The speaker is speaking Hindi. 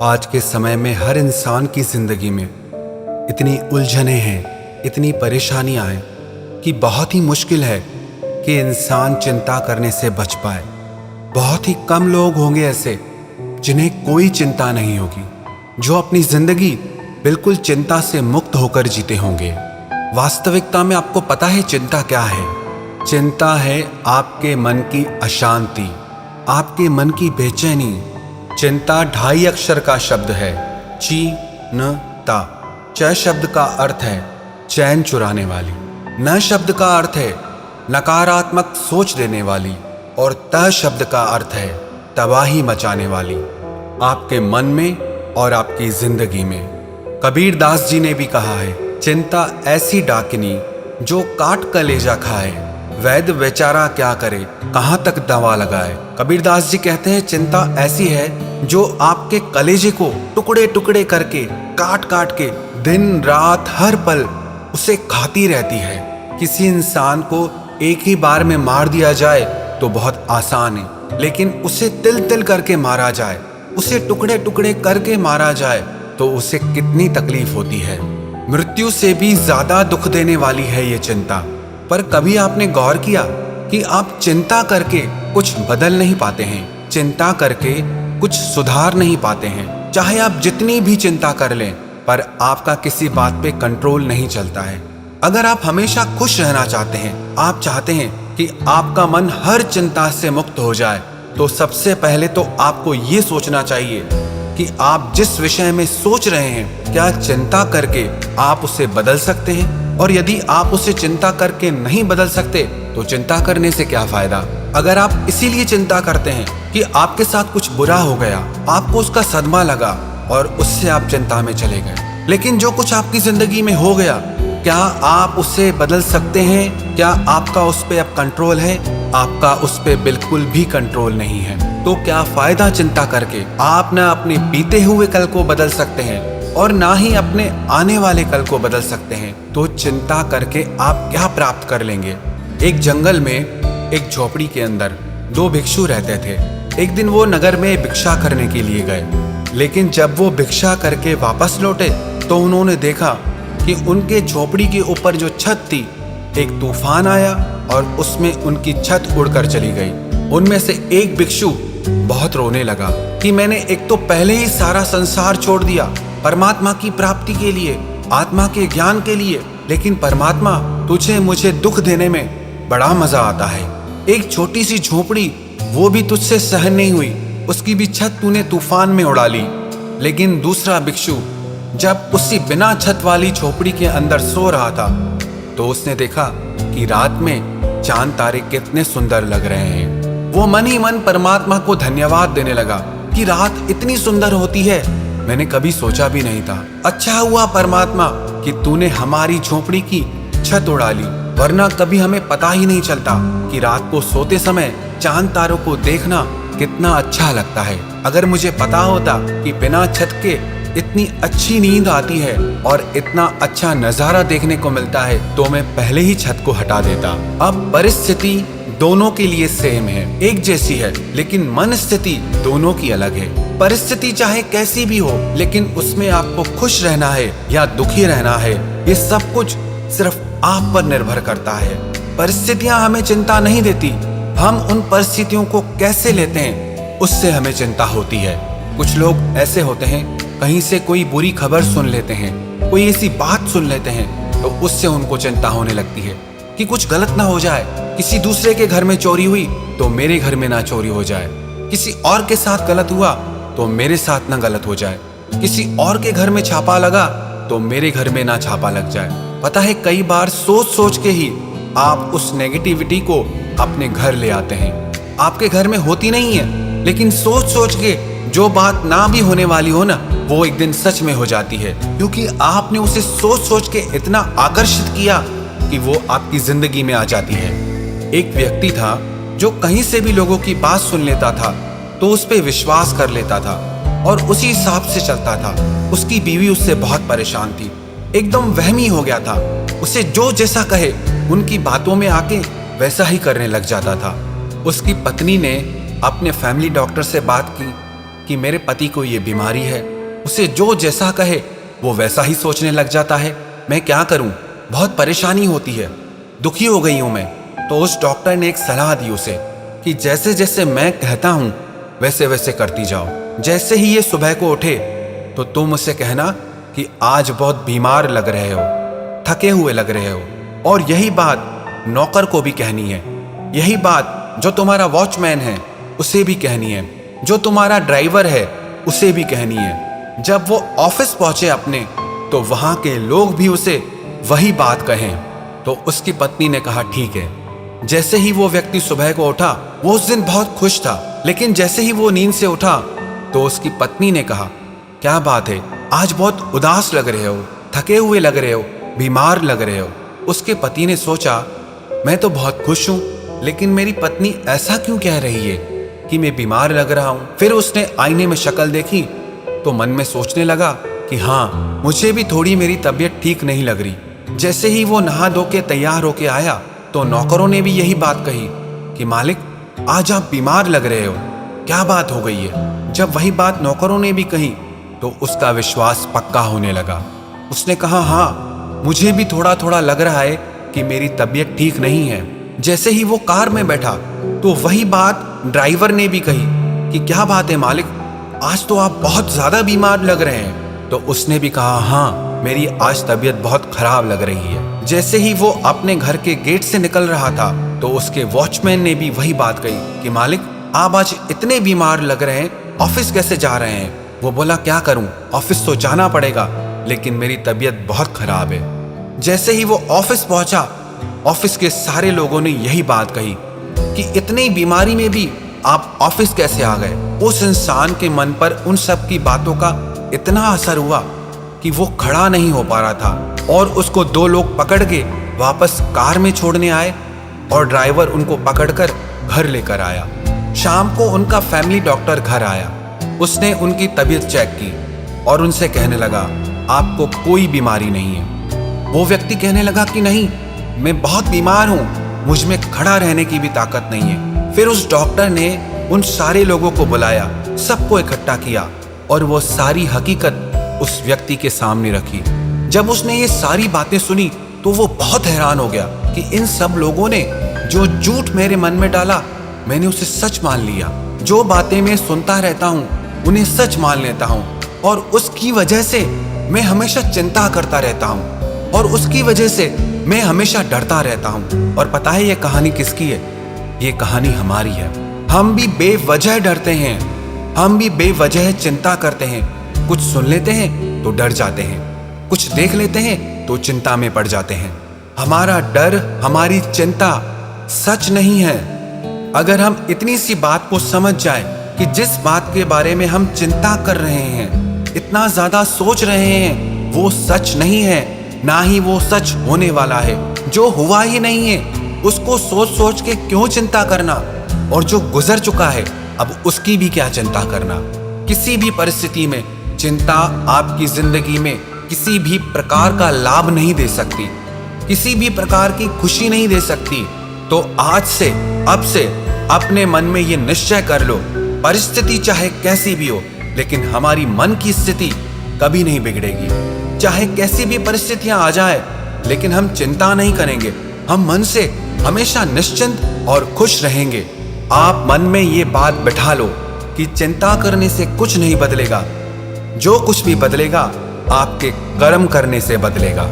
आज के समय में हर इंसान की जिंदगी में इतनी उलझनें हैं, इतनी परेशानियां हैं कि बहुत ही मुश्किल है कि इंसान चिंता करने से बच पाए। बहुत ही कम लोग होंगे ऐसे जिन्हें कोई चिंता नहीं होगी, जो अपनी जिंदगी बिल्कुल चिंता से मुक्त होकर जीते होंगे। वास्तविकता में आपको पता है चिंता क्या है? चिंता है आपके मन की अशांति, आपके मन की बेचैनी। चिंता 2.5 अक्षर का शब्द है, ची-न-ता। च शब्द का अर्थ है चैन चुराने वाली, न शब्द का अर्थ है नकारात्मक सोच देने वाली, और त शब्द का अर्थ है तबाही मचाने वाली, आपके मन में और आपकी जिंदगी में। कबीर दास जी ने भी कहा है, चिंता ऐसी डाकिनी जो काट कलेजा खाए, वैद्य बेचारा क्या करे कहाँ तक दवा लगाए। कबीर दास जी कहते हैं चिंता ऐसी है जो आपके कलेजे को टुकड़े टुकड़े करके काट काट के दिन रात हर पल उसे खाती रहती है। किसी इंसान को एक ही बार में मार दिया जाए तो बहुत आसान है, लेकिन उसे तिल तिल करके मारा जाए, उसे टुकड़े टुकड़े करके मारा जाए तो उसे कितनी तकलीफ होती है। मृत्यु से भी ज्यादा दुख देने वाली है ये चिंता। पर कभी आपने गौर किया कि आप चिंता करके कुछ बदल नहीं पाते हैं, चिंता करके कुछ सुधार नहीं पाते हैं। चाहे आप जितनी भी चिंता कर लें, पर आपका किसी बात पे कंट्रोल नहीं चलता है। अगर आप हमेशा खुश रहना चाहते हैं, आप चाहते हैं कि आपका मन हर चिंता से मुक्त हो जाए, तो सबसे पहले तो आपको ये सोचना चाहिए कि आप जिस विषय में सोच रहे हैं, क्या चिंता करके आप उसे बदल सकते हैं? और यदि आप उसे चिंता करके नहीं बदल सकते तो चिंता करने से क्या फायदा? अगर आप इसीलिए चिंता करते हैं कि आपके साथ कुछ बुरा हो गया, आपको उसका सदमा लगा और उससे आप चिंता में चले गए, लेकिन जो कुछ आपकी जिंदगी में हो गया, क्या आप उसे बदल सकते हैं? क्या आपका उस पर अब कंट्रोल है? आपका उस पर बिल्कुल भी कंट्रोल नहीं है। तो क्या फायदा चिंता करके? आप ना अपने बीते हुए कल को बदल सकते हैं और ना ही अपने आने वाले कल को बदल सकते हैं। तो चिंता करके आप क्या प्राप्त कर लेंगे? एक जंगल में एक झोपड़ी के अंदर 2 भिक्षु रहते थे। एक दिन वो नगर में भिक्षा करने के लिए गए, लेकिन जब वो भिक्षा करके वापस लौटे तो उन्होंने देखा कि उनके झोपड़ी के ऊपर जो छत थी, एक तूफान आया और उसमें उनकी छत उड़कर चली गई। उनमें से एक भिक्षु बहुत रोने लगा कि मैंने एक तो पहले ही सारा संसार छोड़ दिया परमात्मा की प्राप्ति के लिए, आत्मा के ज्ञान के लिए, लेकिन परमात्मा तुझे मुझे दुख देने में बड़ा मजा आता है। एक छोटी सी झोपड़ी वो भी तुझसे सहन नहीं हुई, उसकी भी छत तूने तूफान में उड़ा ली। लेकिन दूसरा भिक्षु जब उसी बिना छत वाली झोपड़ी के अंदर सो रहा था तो उसने देखा कि रात में चांद तारे कितने सुंदर लग रहे हैं। वो मन ही मन परमात्मा को धन्यवाद देने लगा कि रात इतनी सुंदर होती है, मैंने कभी सोचा भी नहीं था। अच्छा हुआ परमात्मा कि तूने हमारी झोपड़ी की छत उड़ा ली, वरना कभी हमें पता ही नहीं चलता कि रात को सोते समय चांद तारों को देखना कितना अच्छा लगता है। अगर मुझे पता होता कि बिना छत के इतनी अच्छी नींद आती है और इतना अच्छा नजारा देखने को मिलता है, तो मैं पहले ही छत को हटा देता। अब परिस्थिति दोनों के लिए सेम है, एक जैसी है, लेकिन मन स्थिति दोनों की अलग है। परिस्थिति चाहे कैसी भी हो, लेकिन उसमें आपको खुश रहना है या दुखी रहना है, ये सब कुछ सिर्फ आप पर निर्भर करता है। परिस्थितियां हमें चिंता नहीं देती, हम उन परिस्थितियों को कैसे लेते हैं उससे हमें चिंता होती है। कुछ लोग ऐसे होते हैं, कहीं से कोई बुरी खबर सुन लेते हैं, कोई ऐसी बात सुन लेते हैं, तो उससे उनको चिंता होने लगती है कि कुछ गलत ना हो जाए। किसी दूसरे के घर में चोरी हुई तो मेरे घर में ना चोरी हो जाए, किसी और के साथ गलत हुआ तो मेरे साथ ना गलत हो जाए, किसी और के घर में छापा लगा तो मेरे घर में ना छापा लग जाए। पता है, कई बार सोच सोच के ही आप उस नेगेटिविटी को अपने घर ले आते हैं। आपके घर में होती नहीं है, लेकिन सोच सोच के जो बात ना भी होने वाली हो ना, वो एक दिन सच में हो जाती है, क्योंकि आपने उसे सोच सोच के इतना आकर्षित किया कि वो आपकी जिंदगी में आ जाती है। एक व्यक्ति था जो कहीं से भी लोगों की बात सुन लेता था तो उस पर विश्वास कर लेता था और उसी हिसाब से चलता था। उसकी बीवी उससे बहुत परेशान थी, एकदम वहमी हो गया था। उसे जो जैसा कहे उनकी बातों में आके वैसा ही करने लग जाता था। उसकी पत्नी ने अपने फैमिली डॉक्टर से बात की कि मेरे पति को ये बीमारी है। उसे जो जैसा कहे वो वैसा ही सोचने लग जाता है। मैं क्या करूं? बहुत परेशानी होती है, दुखी हो गई हूं मैं। तो उस डॉक्टर ने एक सलाह दी उसे कि जैसे जैसे मैं कहता हूं वैसे वैसे करती जाओ। जैसे ही ये सुबह को उठे तो तुम उसे कहना कि आज बहुत बीमार लग रहे हो, थके हुए लग रहे हो। और यही बात नौकर को भी कहनी है, यही बात जो तुम्हारा वॉचमैन है उसे भी कहनी है, जो तुम्हारा ड्राइवर है उसे भी कहनी है। जब वो ऑफिस पहुंचे अपने तो वहां के लोग भी उसे वही बात कहें। तो उसकी पत्नी ने कहा ठीक है। जैसे ही वो व्यक्ति सुबह को उठा, वो उस दिन बहुत खुश था, लेकिन जैसे ही वो नींद से उठा तो उसकी पत्नी ने कहा क्या बात है, आज बहुत उदास लग रहे हो, थके हुए लग रहे हो, बीमार लग रहे हो। उसके पति ने सोचा मैं तो बहुत खुश हूं, लेकिन मेरी पत्नी ऐसा क्यों कह रही है कि मैं बीमार लग रहा हूं। फिर उसने आईने में शक्ल देखी तो मन में सोचने लगा कि हाँ, मुझे भी थोड़ी मेरी तबीयत ठीक नहीं लग रही। जैसे ही वो नहा धो के तैयार होके आया तो नौकरों ने भी यही बात कही कि मालिक आज आप बीमार लग रहे हो, क्या बात हो गई है। जब वही बात नौकरों ने भी कही तो उसका विश्वास पक्का होने लगा। उसने कहा हाँ, मुझे भी थोड़ा थोड़ा लग रहा है कि मेरी तबीयत ठीक नहीं है। जैसे ही वो कार में बैठा तो वही बात ड्राइवर ने भी कही कि क्या बात है मालिक, आज तो आप बहुत ज्यादा बीमार लग रहे हैं। तो उसने भी कहा हाँ, मेरी आज तबीयत बहुत खराब लग रही है। जैसे ही वो अपने घर के गेट से निकल रहा था तो उसके वॉचमैन ने भी वही बात कही कि मालिक आप आज इतने बीमार लग रहे हैं, ऑफिस कैसे जा रहे हैं। वो बोला क्या करूं, ऑफिस तो जाना पड़ेगा, लेकिन मेरी तबीयत बहुत खराब है। जैसे ही वो ऑफिस पहुंचा, ऑफिस के सारे लोगों ने यही बात कही कि इतनी बीमारी में भी आप ऑफिस कैसे आ गए। उस इंसान के मन पर उन सब की बातों का इतना असर हुआ कि वो खड़ा नहीं हो पा रहा था और उसको दो लोग पकड़ के वापस कार में छोड़ने आए और ड्राइवर उनको पकड़कर घर लेकर आया। शाम को उनका फैमिली डॉक्टर घर आया। उसने उनकी तबीयत चेक की और उनसे कहने लगा आपको कोई बीमारी नहीं है। वो व्यक्ति कहने लगा कि नहीं, मैं बहुत बीमार हूं, मुझ में खड़ा रहने की भी ताकत नहीं है। फिर उस डॉक्टर ने उन सारे लोगों को बुलाया, सबको इकट्ठा किया और वो सारी हकीकत उस व्यक्ति के सामने रखी। जब उसने ये सारी बातें सुनी तो वो बहुत हैरान हो गया कि इन सब लोगों ने जो झूठ मेरे मन में डाला, मैंने उसे सच मान लिया। जो बातें मैं सुनता रहता हूँ उन्हें सच मान लेता हूँ और उसकी वजह से मैं हमेशा चिंता करता रहता हूँ और उसकी वजह से मैं हमेशा डरता रहता हूँ। और पता है ये कहानी किसकी है? ये कहानी हमारी है। हम भी बेवजह डरते हैं, हम भी बेवजह चिंता करते हैं। कुछ सुन लेते हैं तो डर जाते हैं, कुछ देख लेते हैं तो चिंता में पड़ जाते हैं। हमारा डर, हमारी चिंता सच नहीं है। अगर हम इतनी सी बात को समझ जाएं कि जिस बात के बारे में हम चिंता कर रहे हैं, इतना ज्यादा सोच रहे हैं, वो सच नहीं है, ना ही वो सच होने वाला है। जो हुआ ही नहीं है उसको सोच सोच के क्यों चिंता करना, और जो गुजर चुका है अब उसकी भी क्या चिंता करना। किसी भी परिस्थिति में चिंता आपकी जिंदगी में किसी भी प्रकार का लाभ नहीं दे सकती, किसी भी प्रकार की खुशी नहीं दे सकती। तो आज से, अब से अपने मन में ये निश्चय कर लो, परिस्थिति चाहे कैसी भी हो, लेकिन हमारी मन की स्थिति कभी नहीं बिगड़ेगी। चाहे कैसी भी परिस्थितियां आ जाए, लेकिन हम चिंता नहीं करेंगे। हम मन से हमेशा निश्चिंत और खुश रहेंगे। आप मन में ये बात बिठा लो कि चिंता करने से कुछ नहीं बदलेगा। जो कुछ भी बदलेगा आपके कर्म करने से बदलेगा।